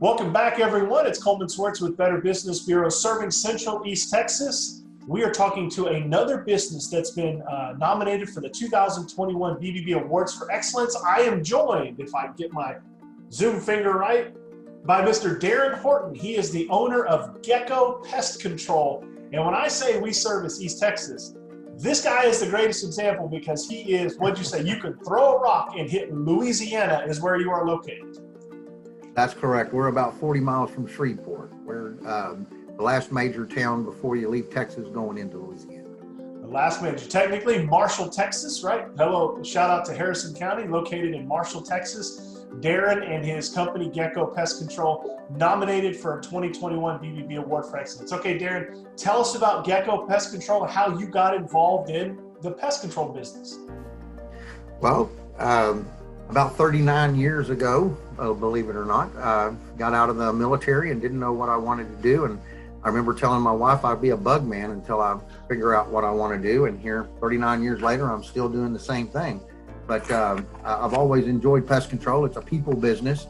Welcome back, everyone. It's Coleman Swartz with Better Business Bureau serving Central East Texas. We are talking to another business that's been nominated for the 2021 BBB Awards for Excellence. I am joined, if I get my Zoom finger right, by Mr. Daren Horton. He is the owner of Gecko Pest Control. And when I say we service East Texas, this guy is the greatest example because he is, what'd you say, you could throw a rock and hit Louisiana is where you are located. That's correct. We're about 40 miles from Shreveport. We're the last major town before you leave Texas going into Louisiana. The last major, technically Marshall, Texas, right? Hello, shout out to Harrison County, located in Marshall, Texas. Daren and his company, Gecko Pest Control, nominated for a 2021 BBB Award for Excellence. Okay, Daren, tell us about Gecko Pest Control and how you got involved in the pest control business. Well, about 39 years ago, believe it or not, I got out of the military and didn't know what I wanted to do. And I remember telling my wife I'd be a bug man until I figure out what I want to do. And here, 39 years later, I'm still doing the same thing. But I've always enjoyed pest control. It's a people business.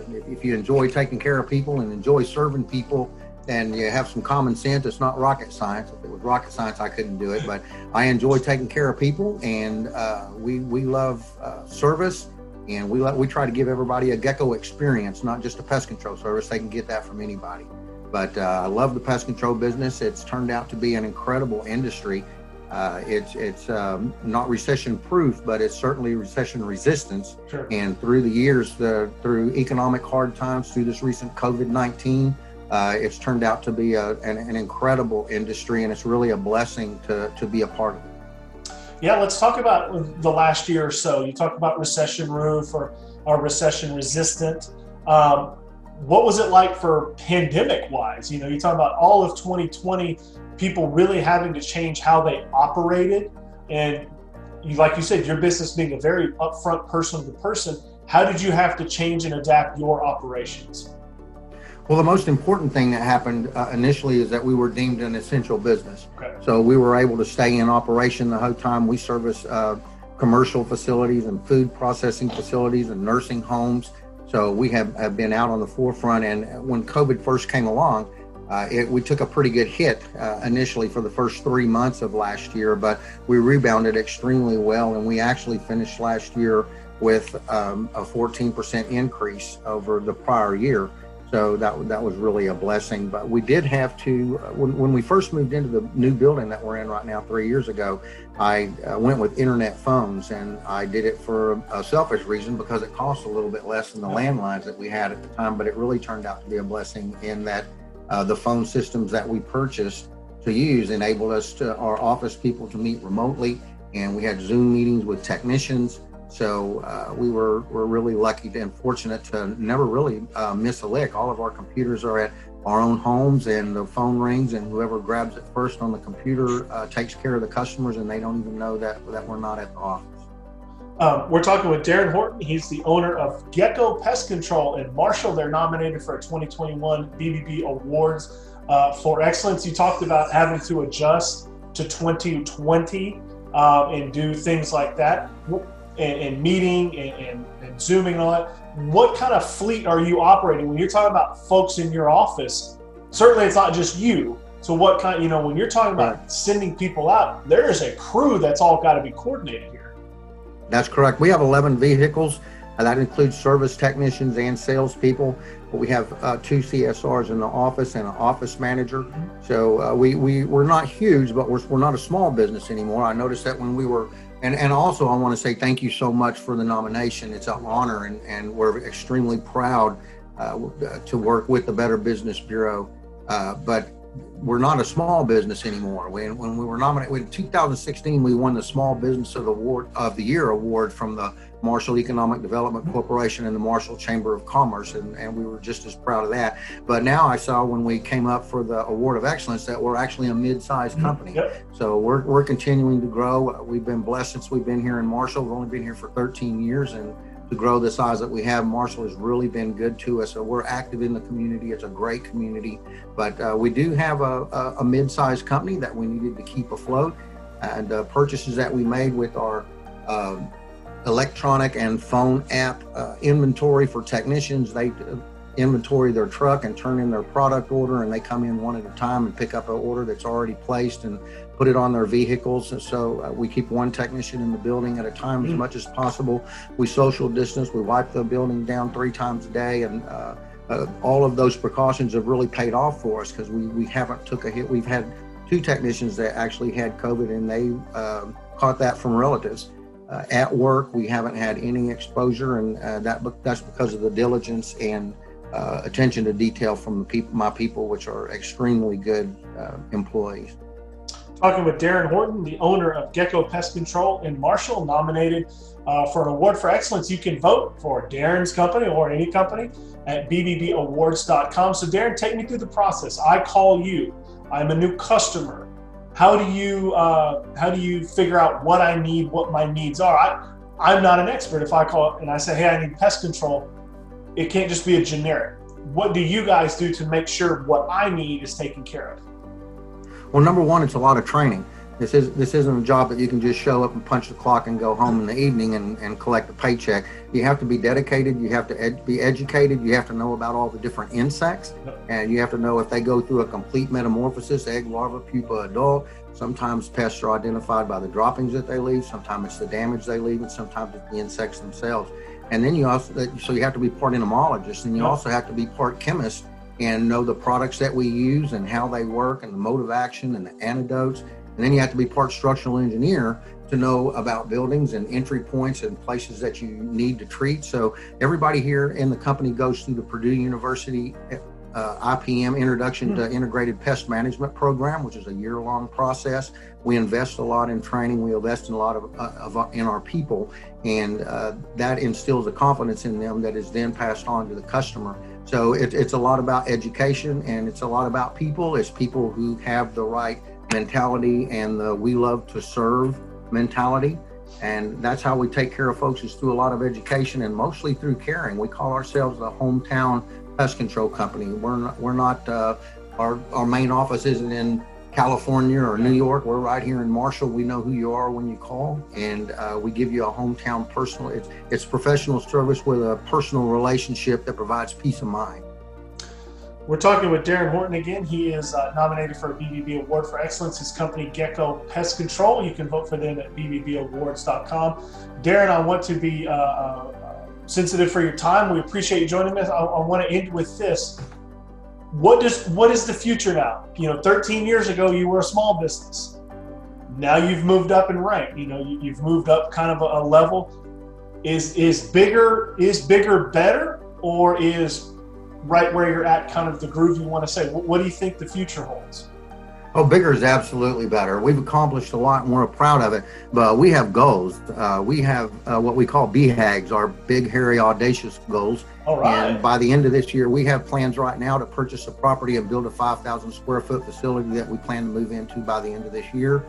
If you enjoy taking care of people and enjoy serving people, and you have some common sense, it's not rocket science. If it was rocket science, I couldn't do it. But I enjoy taking care of people, and we love service, and we try to give everybody a Gecko experience, not just a pest control service. They can get that from anybody. But I love the pest control business. It's turned out to be an incredible industry. It's not recession proof, but it's certainly recession resistance. Sure. And through the years, through economic hard times, through this recent COVID-19, it's turned out to be an incredible industry, and it's really a blessing to be a part of it. Yeah, let's talk about the last year or so. You talked about recession-proof or recession-resistant. What was it like for pandemic-wise? You know, you talk about all of 2020, people really having to change how they operated, and like you said, your business being a very upfront person-to-person. How did you have to change and adapt your operations? Well, the most important thing that happened initially is that we were deemed an essential business. Okay. So we were able to stay in operation the whole time. We service commercial facilities and food processing facilities and nursing homes. So we have been out on the forefront. And when COVID first came along, we took a pretty good hit initially for the first 3 months of last year, but we rebounded extremely well. And we actually finished last year with a 14% increase over the prior year. So that was really a blessing. But we did have to, when we first moved into the new building that we're in right now 3 years ago, I went with internet phones, and I did it for a selfish reason because it cost a little bit less than the landlines that we had at the time. But it really turned out to be a blessing in that the phone systems that we purchased to use enabled our office people to meet remotely, and we had Zoom meetings with technicians. So we were really lucky and fortunate to never really miss a lick. All of our computers are at our own homes, and the phone rings, and whoever grabs it first on the computer takes care of the customers, and they don't even know that we're not at the office. We're talking with Daren Horton. He's the owner of Gecko Pest Control in Marshall. They're nominated for a 2021 BBB Awards for Excellence. You talked about having to adjust to 2020 and do things like that. And meeting and Zooming and all that. What kind of fleet are you operating when you're talking about folks in your office? Certainly it's not just you. So what kind, when you're talking about sending people out, there is a crew that's all got to be coordinated here. That's correct. We have 11 vehicles. That includes service technicians and salespeople. But we have 2 CSRs in the office and an office manager. So we're not huge, but we're not a small business anymore. I noticed that when we were, and also I want to say thank you so much for the nomination. It's an honor, and we're extremely proud to work with the Better Business Bureau. But we're not a small business anymore. When we were nominated in 2016, we won the Small Business of the Year award from the Marshall Economic Development Corporation and the Marshall Chamber of Commerce, and we were just as proud of that. But now I saw when we came up for the Award of Excellence that we're actually a mid-sized company. Yep. So we're continuing to grow. We've been blessed since we've been here in Marshall. We've only been here for 13 years, and to grow the size that we have, Marshall has really been good to us. So we're active in the community. It's a great community, but we do have a mid-sized company that we needed to keep afloat, and purchases that we made with our electronic and phone app inventory for technicians. inventory their truck and turn in their product order, and they come in one at a time and pick up an order that's already placed and put it on their vehicles. And so we keep one technician in the building at a time as much as possible. We social distance. We wipe the building down 3 times a day, and all of those precautions have really paid off for us because we haven't took a hit. We've had 2 technicians that actually had COVID, and they caught that from relatives. At work, we haven't had any exposure, and that's because of the diligence and attention to detail from my people, which are extremely good employees. Talking with Daren Horton, the owner of Gecko Pest Control in Marshall, nominated for an award for excellence. You can vote for Daren's company or any company at BBBAwards.com. So Daren, take me through the process. I call you. I'm a new customer. How do you figure out what I need, what my needs are? I'm not an expert. If I call and I say, hey, I need pest control, it can't just be a generic. What do you guys do to make sure what I need is taken care of? Well, number one, it's a lot of training. This isn't a job that you can just show up and punch the clock and go home in the evening and collect a paycheck. You have to be dedicated. You have to be educated. You have to know about all the different insects, and you have to know if they go through a complete metamorphosis, egg, larva, pupa, adult. Sometimes pests are identified by the droppings that they leave. Sometimes it's the damage they leave, and sometimes it's the insects themselves. And then you have to be part entomologist, and you also have to be part chemist and know the products that we use and how they work and the mode of action and the antidotes. And then you have to be part structural engineer to know about buildings and entry points and places that you need to treat. So everybody here in the company goes through the Purdue University IPM, Introduction to Integrated Pest Management program, which is a year-long process. We invest a lot in training. We invest in a lot in our people, and that instills a confidence in them that is then passed on to the customer. So it's a lot about education, and it's a lot about people. It's people who have the right mentality and the we love to serve mentality. And that's how we take care of folks, is through a lot of education and mostly through caring. We call ourselves the hometown pest control company. We're not our main office isn't in California or New York. We're right here in Marshall. We know who you are when you call, and we give you a hometown personal. It's professional service with a personal relationship that provides peace of mind. We're talking with Daren Horton again. He is nominated for a BBB Award for Excellence. His company, Gecko Pest Control. You can vote for them at BBBAwards.com. Daren, I want to be sensitive for your time. We appreciate you joining us. I want to end with this. What is the future now? 13 years ago, you were a small business. Now you've moved up in rank. You've moved up kind of a level. Is bigger better, or is right where you're at kind of the groove you want to say? What do you think the future holds? Oh, bigger is absolutely better. We've accomplished a lot and we're proud of it, but we have goals. We have what we call BHAGs, our big, hairy, audacious goals. All right. And by the end of this year, we have plans right now to purchase a property and build a 5,000 square foot facility that we plan to move into by the end of this year.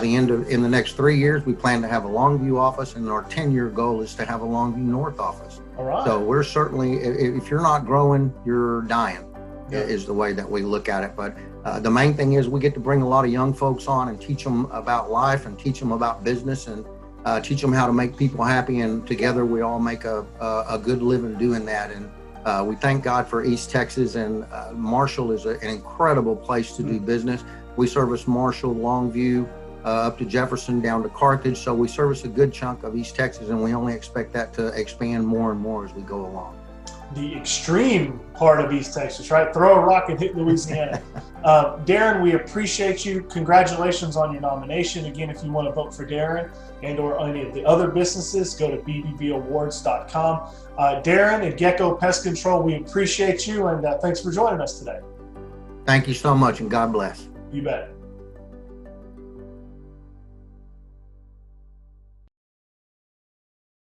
In the next 3 years, we plan to have a Longview office, and our 10-year goal is to have a Longview North office. All right. So we're certainly, if you're not growing, you're dying, is the way that we look at it. But the main thing is we get to bring a lot of young folks on and teach them about life and teach them about business and teach them how to make people happy. And together we all make a good living doing that. And we thank God for East Texas, and Marshall is an incredible place to do business. We service Marshall, Longview, up to Jefferson, down to Carthage. So we service a good chunk of East Texas, and we only expect that to expand more and more as we go along. The extreme part of East Texas, right? Throw a rock and hit Louisiana. Daren, we appreciate you. Congratulations on your nomination. Again, if you want to vote for Daren and or any of the other businesses, go to BBBAwards.com. Daren and Gecko Pest Control, we appreciate you, and thanks for joining us today. Thank you so much, and God bless. You bet.